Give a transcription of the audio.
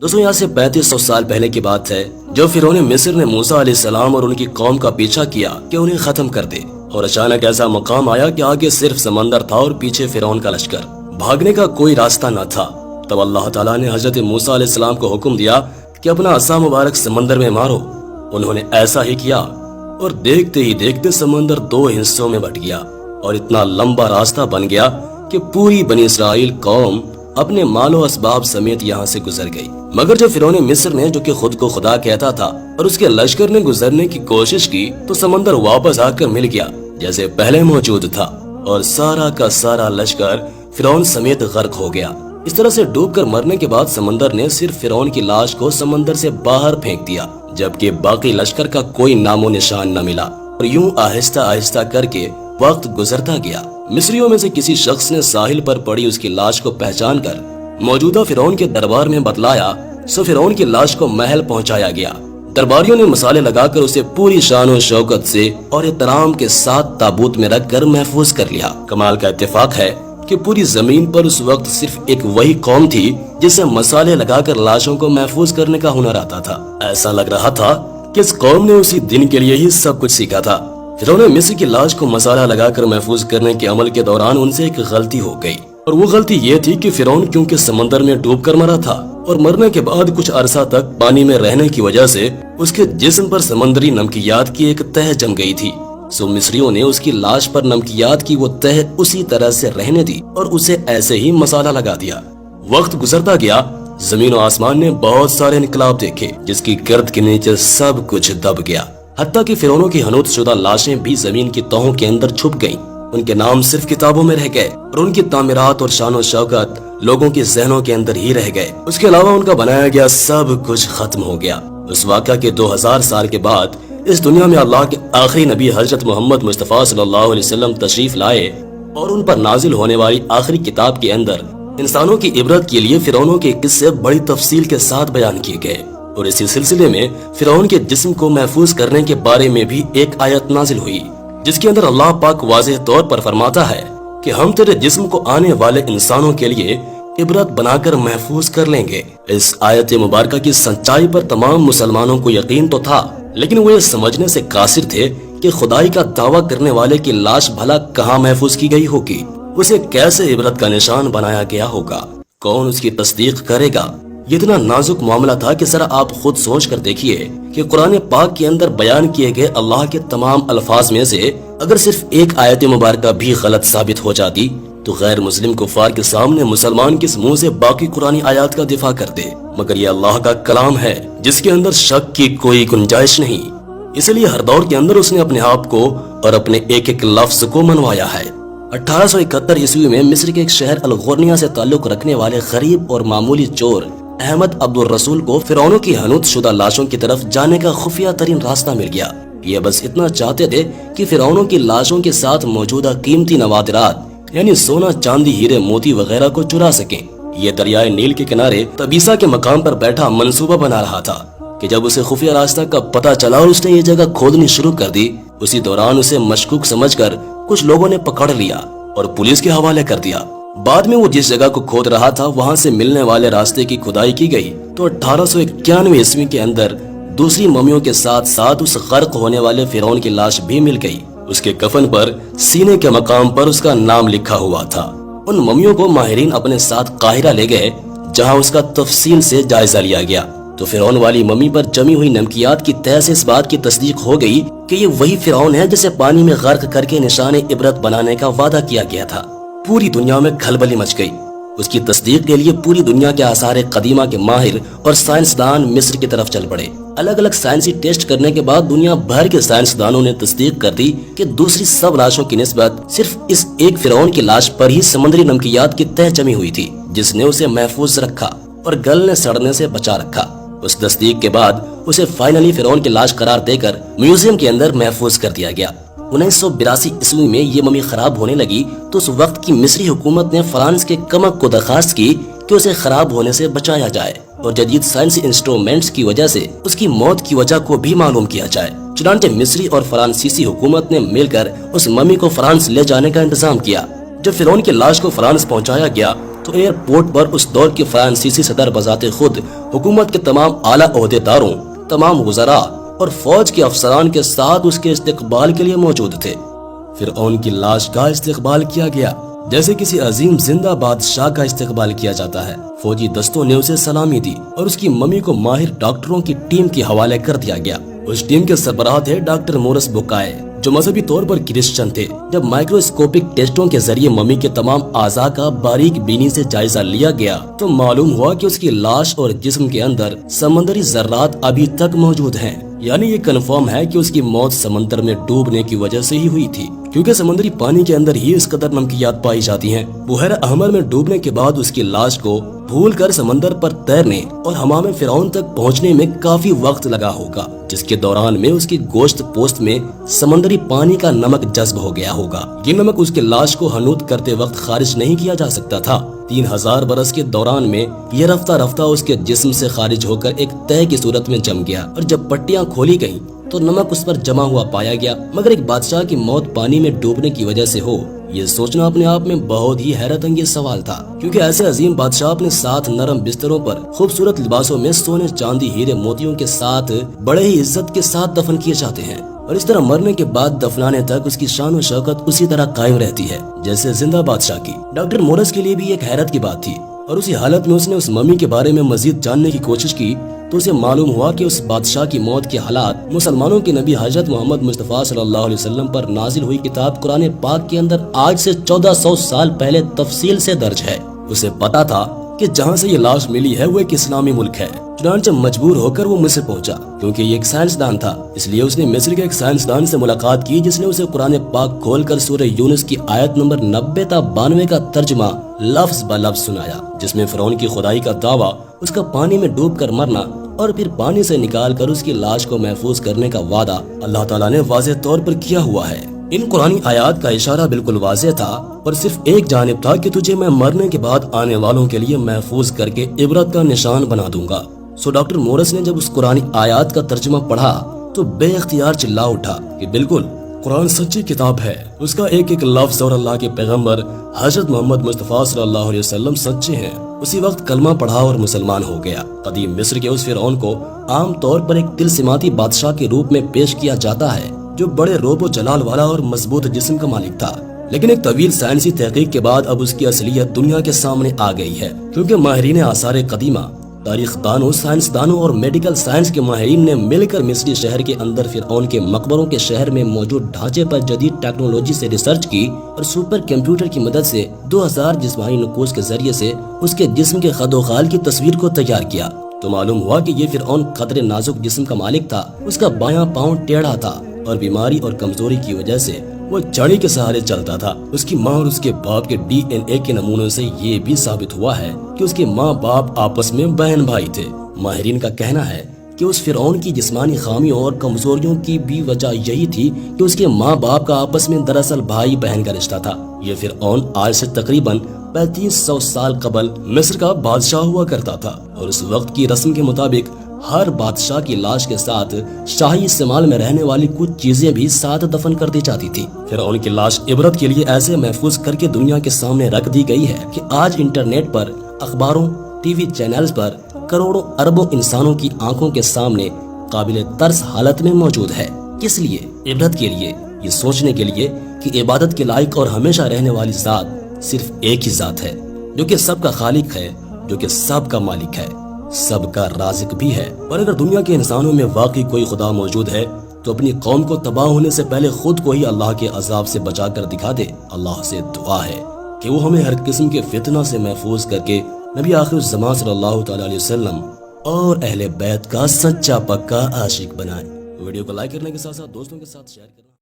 دوستوں یہاں سے 3500 سال پہلے کی بات ہے جب فرعون مصر نے موسیٰ علیہ السلام اور ان کی قوم کا پیچھا کیا کہ انہیں ختم کر دے، اور اچانک ایسا مقام آیا کہ آگے صرف سمندر تھا اور پیچھے فرعون کا لشکر، بھاگنے کا کوئی راستہ نہ تھا۔ تب اللہ تعالیٰ نے حضرت موسیٰ علیہ السلام کو حکم دیا کہ اپنا عصا مبارک سمندر میں مارو۔ انہوں نے ایسا ہی کیا اور دیکھتے ہی دیکھتے سمندر 2 حصوں میں بٹ گیا اور اتنا لمبا راستہ بن گیا کہ پوری بنی اسرائیل قوم اپنے مال و اسباب سمیت یہاں سے گزر گئی۔ مگر جب فرعون مصر نے، جو کہ خود کو خدا کہتا تھا، اور اس کے لشکر نے گزرنے کی کوشش کی تو سمندر واپس آ کر مل گیا جیسے پہلے موجود تھا، اور سارا کا سارا لشکر فرعون سمیت غرق ہو گیا۔ اس طرح سے ڈوب کر مرنے کے بعد سمندر نے صرف فرعون کی لاش کو سمندر سے باہر پھینک دیا، جبکہ باقی لشکر کا کوئی نام و نشان نہ ملا، اور یوں آہستہ آہستہ کر کے وقت گزرتا گیا۔ مصریوں میں سے کسی شخص نے ساحل پر پڑی اس کی لاش کو پہچان کر موجودہ فرعون کے دربار میں بتلایا، سو فرعون کی لاش کو محل پہنچایا گیا۔ درباریوں نے مسالے لگا کر اسے پوری شان و شوکت سے اور احترام کے ساتھ تابوت میں رکھ کر محفوظ کر لیا۔ کمال کا اتفاق ہے کہ پوری زمین پر اس وقت صرف ایک وہی قوم تھی جسے مسالے لگا کر لاشوں کو محفوظ کرنے کا ہنر آتا تھا۔ ایسا لگ رہا تھا کہ اس قوم نے اسی دن کے لیے ہی سب کچھ سیکھا تھا۔ فرعون مصر کی لاش کو مسالہ لگا کر محفوظ کرنے کے عمل کے دوران ان سے ایک غلطی ہو گئی، اور وہ غلطی یہ تھی کہ فرعون کیونکہ سمندر میں ڈوب کر مرا تھا اور مرنے کے بعد کچھ عرصہ تک پانی میں رہنے کی وجہ سے اس کے جسم پر سمندری نمکیات کی ایک تہ جم گئی تھی، سو مصریوں نے اس کی لاش پر نمکیات کی وہ تہ اسی طرح سے رہنے دی اور اسے ایسے ہی مسالہ لگا دیا۔ وقت گزرتا گیا، زمین و آسمان نے بہت سارے انقلاب دیکھے جس کی گرد کے نیچے سب کچھ دب گیا، حتیٰ کہ فرعونوں کی حنوط شدہ لاشیں بھی زمین کی تہوں کے اندر چھپ گئیں۔ ان کے نام صرف کتابوں میں رہ گئے اور ان کی تعمیرات اور شان و شوکت لوگوں کے ذہنوں کے اندر ہی رہ گئے۔ اس کے علاوہ ان کا بنایا گیا سب کچھ ختم ہو گیا۔ اس واقعہ کے 2000 سال کے بعد اس دنیا میں اللہ کے آخری نبی حضرت محمد مصطفیٰ صلی اللہ علیہ وسلم تشریف لائے، اور ان پر نازل ہونے والی آخری کتاب کے اندر انسانوں کی عبرت کے لیے فرعونوں کے قصے بڑی تفصیل کے ساتھ بیان کیے گئے، اور اسی سلسلے میں فرعون کے جسم کو محفوظ کرنے کے بارے میں بھی ایک آیت نازل ہوئی، جس کے اندر اللہ پاک واضح طور پر فرماتا ہے کہ ہم تیرے جسم کو آنے والے انسانوں کے لیے عبرت بنا کر محفوظ کر لیں گے۔ اس آیت مبارکہ کی سچائی پر تمام مسلمانوں کو یقین تو تھا، لیکن وہ یہ سمجھنے سے قاصر تھے کہ خدائی کا دعویٰ کرنے والے کی لاش بھلا کہاں محفوظ کی گئی ہوگی، اسے کیسے عبرت کا نشان بنایا گیا ہوگا، کون اس کی تصدیق کرے گا۔ یہ اتنا نازک معاملہ تھا کہ ذرا آپ خود سوچ کر دیکھیے کہ قرآن پاک کے اندر بیان کیے گئے اللہ کے تمام الفاظ میں سے اگر صرف ایک آیت مبارکہ بھی غلط ثابت ہو جاتی تو غیر مسلم کفار کے سامنے مسلمان کس منہ سے باقی قرآنی آیات کا دفاع کرتے، مگر یہ اللہ کا کلام ہے جس کے اندر شک کی کوئی گنجائش نہیں، اس لیے ہر دور کے اندر اس نے اپنے آپ کو اور اپنے ایک ایک لفظ کو منوایا ہے۔ 1871 عیسوی میں مصر کے ایک شہر الغورنیا سے تعلق رکھنے والے غریب اور معمولی چور احمد عبد الرسول کو فرعونوں کی حنوط شدہ لاشوں کی طرف جانے کا خفیہ ترین راستہ مل گیا۔ یہ بس اتنا چاہتے تھے کہ فرعونوں کی لاشوں کے ساتھ موجودہ قیمتی نوادرات یعنی سونا، چاندی، ہیرے، موتی وغیرہ کو چرا سکیں۔ یہ دریائے نیل کے کنارے تبیسا کے مقام پر بیٹھا منصوبہ بنا رہا تھا کہ جب اسے خفیہ راستہ کا پتہ چلا اور اس نے یہ جگہ کھودنی شروع کر دی، اسی دوران اسے مشکوک سمجھ کر کچھ لوگوں نے پکڑ لیا اور پولیس کے حوالے کر دیا۔ بعد میں وہ جس جگہ کو کھود رہا تھا وہاں سے ملنے والے راستے کی کھدائی کی گئی تو 1891 عیسوی کے اندر دوسری ممیوں کے ساتھ ساتھ اس غرق ہونے والے فرعون کی لاش بھی مل گئی۔ اس کے کفن پر سینے کے مقام پر اس کا نام لکھا ہوا تھا۔ ان ممیوں کو ماہرین اپنے ساتھ قاہرہ لے گئے جہاں اس کا تفصیل سے جائزہ لیا گیا تو فرعون والی ممی پر جمی ہوئی نمکیات کی تہ سے اس بات کی تصدیق ہو گئی کہ یہ وہی فرعون ہے جسے پانی میں غرق کر کے نشان عبرت بنانے کا وعدہ کیا گیا تھا۔ پوری دنیا میں کھلبلی مچ گئی۔ اس کی تصدیق کے لیے پوری دنیا کے آثار قدیمہ کے ماہر اور سائنسدان مصر کی طرف چل پڑے۔ الگ الگ سائنسی ٹیسٹ کرنے کے بعد دنیا بھر کے سائنسدانوں نے تصدیق کر دی کہ دوسری سب لاشوں کی نسبت صرف اس ایک فرعون کی لاش پر ہی سمندری نمکیات کی تہ جمی ہوئی تھی جس نے اسے محفوظ رکھا اور گلنے سڑنے سے بچا رکھا۔ اس تصدیق کے بعد اسے فائنلی فرعون کی لاش قرار دے کر میوزیم کے اندر محفوظ کر دیا گیا۔ 1982 عیسوی میں یہ ممی خراب ہونے لگی تو اس وقت کی مصری حکومت نے فرانس کے کمک کو درخواست کی کہ اسے خراب ہونے سے بچایا جائے اور جدید سائنسی انسٹرومنٹس کی وجہ سے اس کی موت کی وجہ کو بھی معلوم کیا جائے۔ چنانچہ مصری اور فرانسیسی حکومت نے مل کر اس ممی کو فرانس لے جانے کا انتظام کیا۔ جب فرعون کی لاش کو فرانس پہنچایا گیا تو ایئرپورٹ پر اس دور کے فرانسیسی صدر بذات خود حکومت کے تمام اعلیٰ عہدیداروں، تمام وزراء اور فوج کے افسران کے ساتھ اس کے استقبال کے لیے موجود تھے۔ فرعون کی لاش کا استقبال کیا گیا جیسے کسی عظیم زندہ بادشاہ کا استقبال کیا جاتا ہے۔ فوجی دستوں نے اسے سلامی دی اور اس کی ممی کو ماہر ڈاکٹروں کی ٹیم کے حوالے کر دیا گیا۔ اس ٹیم کے سربراہ تھے ڈاکٹر مورس بوکائے، جو مذہبی طور پر کرسچن تھے۔ جب مائکروسکوپک ٹیسٹوں کے ذریعے ممی کے تمام اعضاء کا باریک بینی سے جائزہ لیا گیا تو معلوم ہوا کہ اس کی لاش اور جسم کے اندر سمندری ذرات ابھی تک موجود ہیں، یعنی یہ کنفرم ہے کہ اس کی موت سمندر میں ڈوبنے کی وجہ سے ہی ہوئی تھی، کیونکہ سمندری پانی کے اندر ہی اس قدر نمکیات پائی جاتی ہیں۔ بحیرہ احمر میں ڈوبنے کے بعد اس کی لاش کو بھول کر سمندر پر تیرنے اور حمام فرعون تک پہنچنے میں کافی وقت لگا ہوگا، جس کے دوران میں اس کی گوشت پوست میں سمندری پانی کا نمک جذب ہو گیا ہوگا۔ یہ نمک اس کی لاش کو حنوط کرتے وقت خارج نہیں کیا جا سکتا تھا۔ 3000 برس کے دوران میں یہ رفتہ رفتہ اس کے جسم سے خارج ہو کر ایک تہہ کی صورت میں جم گیا، اور جب پٹیاں کھولی گئیں تو نمک اس پر جمع ہوا پایا گیا۔ مگر ایک بادشاہ کی موت پانی میں ڈوبنے کی وجہ سے ہو، یہ سوچنا اپنے آپ میں بہت ہی حیرت انگیز سوال تھا، کیونکہ ایسے عظیم بادشاہ اپنے ساتھ نرم بستروں پر خوبصورت لباسوں میں سونے چاندی ہیرے موتیوں کے ساتھ بڑے ہی عزت کے ساتھ دفن کیے جاتے ہیں، اور اس طرح مرنے کے بعد دفنانے تک اس کی شان و شوکت اسی طرح قائم رہتی ہے جیسے زندہ بادشاہ کی۔ ڈاکٹر مورس کے لیے بھی ایک حیرت کی بات تھی، اور اسی حالت میں اس نے اس ممی کے بارے میں مزید جاننے کی کوشش کی تو اسے معلوم ہوا کہ اس بادشاہ کی موت کے حالات مسلمانوں کے نبی حضرت محمد مصطفیٰ صلی اللہ علیہ وسلم پر نازل ہوئی کتاب قرآن پاک کے اندر آج سے 1400 سال پہلے تفصیل سے درج ہے۔ اسے پتا تھا کہ جہاں سے یہ لاش ملی ہے وہ ایک اسلامی ملک ہے، چنانچہ مجبور ہو کر وہ مصر پہنچا، کیونکہ یہ ایک سائنسدان تھا، اس لیے اس نے مصر کے ایک سائنسدان سے ملاقات کی جس نے اسے قرآن پاک کھول کر سورہ یونس کی آیت نمبر 90 تا 92 کا ترجمہ لفظ بلفظ سنایا، جس میں فرعون کی خدائی کا دعویٰ، اس کا پانی میں ڈوب کر مرنا اور پھر پانی سے نکال کر اس کی لاش کو محفوظ کرنے کا وعدہ اللہ تعالیٰ نے واضح طور پر کیا ہوا ہے۔ ان قرآنی آیات کا اشارہ بالکل واضح تھا اور صرف ایک جانب تھا کہ تجھے میں مرنے کے بعد آنے والوں کے لیے محفوظ کر کے عبرت کا نشان بنا دوں گا۔ سو ڈاکٹر مورس نے جب اس قرآنی آیات کا ترجمہ پڑھا تو بے اختیار چلا اٹھا کہ بالکل قرآن سچی کتاب ہے، اس کا ایک ایک لفظ اور اللہ کے پیغمبر حضرت محمد مصطفیٰ صلی اللہ علیہ وسلم سچے ہیں۔ اسی وقت کلمہ پڑھا اور مسلمان ہو گیا۔ قدیم مصر کے اس فرعون کو عام طور پر ایک تلسماتی بادشاہ کے روپ میں پیش کیا جاتا ہے جو بڑے روب و جلال والا اور مضبوط جسم کا مالک تھا، لیکن ایک طویل سائنسی تحقیق کے بعد اب اس کی اصلیت دنیا کے سامنے آ گئی ہے، کیونکہ ماہرین آثار قدیمہ، تاریخ دانوں، سائنس دانوں اور میڈیکل سائنس کے ماہرین نے مل کر مصری شہر کے اندر فرعون کے مقبروں کے شہر میں موجود ڈھانچے پر جدید ٹیکنالوجی سے ریسرچ کی اور سپر کمپیوٹر کی مدد سے 2000 جسمانی نقوش کے ذریعے سے اس کے جسم کے خد و خال کی تصویر کو تیار کیا تو معلوم ہوا کہ یہ فرعون قدر نازک جسم کا مالک تھا۔ اس کا بایاں پاؤں ٹیڑھا تھا اور بیماری اور کمزوری کی وجہ سے وہ چڑی کے سہارے چلتا تھا۔ اس کی ماں اور اس کے باپ کے ڈی این اے کے نمونوں سے یہ بھی ثابت ہوا ہے کہ اس کے ماں باپ آپس میں بہن بھائی تھے۔ ماہرین کا کہنا ہے کہ اس فرعون کی جسمانی خامیوں اور کمزوریوں کی بھی وجہ یہی تھی کہ اس کے ماں باپ کا آپس میں دراصل بھائی بہن کا رشتہ تھا۔ یہ فرعون آج سے تقریباً 3500 سال قبل مصر کا بادشاہ ہوا کرتا تھا، اور اس وقت کی رسم کے مطابق ہر بادشاہ کی لاش کے ساتھ شاہی استعمال میں رہنے والی کچھ چیزیں بھی ساتھ دفن کر دی جاتی تھی۔ فرعون کی لاش عبرت کے لیے ایسے محفوظ کر کے دنیا کے سامنے رکھ دی گئی ہے کہ آج انٹرنیٹ پر، اخباروں، ٹی وی چینلز پر کروڑوں اربوں انسانوں کی آنکھوں کے سامنے قابل ترس حالت میں موجود ہے۔ کس لیے؟ عبرت کے لیے، یہ سوچنے کے لیے کہ عبادت کے لائق اور ہمیشہ رہنے والی ذات صرف ایک ہی ذات ہے، جو کہ سب کا خالق ہے، جو کہ سب کا مالک ہے، سب کا رازق بھی ہے۔ اور اگر دنیا کے انسانوں میں واقعی کوئی خدا موجود ہے تو اپنی قوم کو تباہ ہونے سے پہلے خود کو ہی اللہ کے عذاب سے بچا کر دکھا دے۔ اللہ سے دعا ہے کہ وہ ہمیں ہر قسم کے فتنہ سے محفوظ کر کے نبی آخر الزمان صلی اللہ تعالی علیہ وسلم اور اہل بیت کا سچا پکا عاشق بنائے۔ ویڈیو کو لائک کرنے کے ساتھ ساتھ دوستوں کے ساتھ شیئر کرنا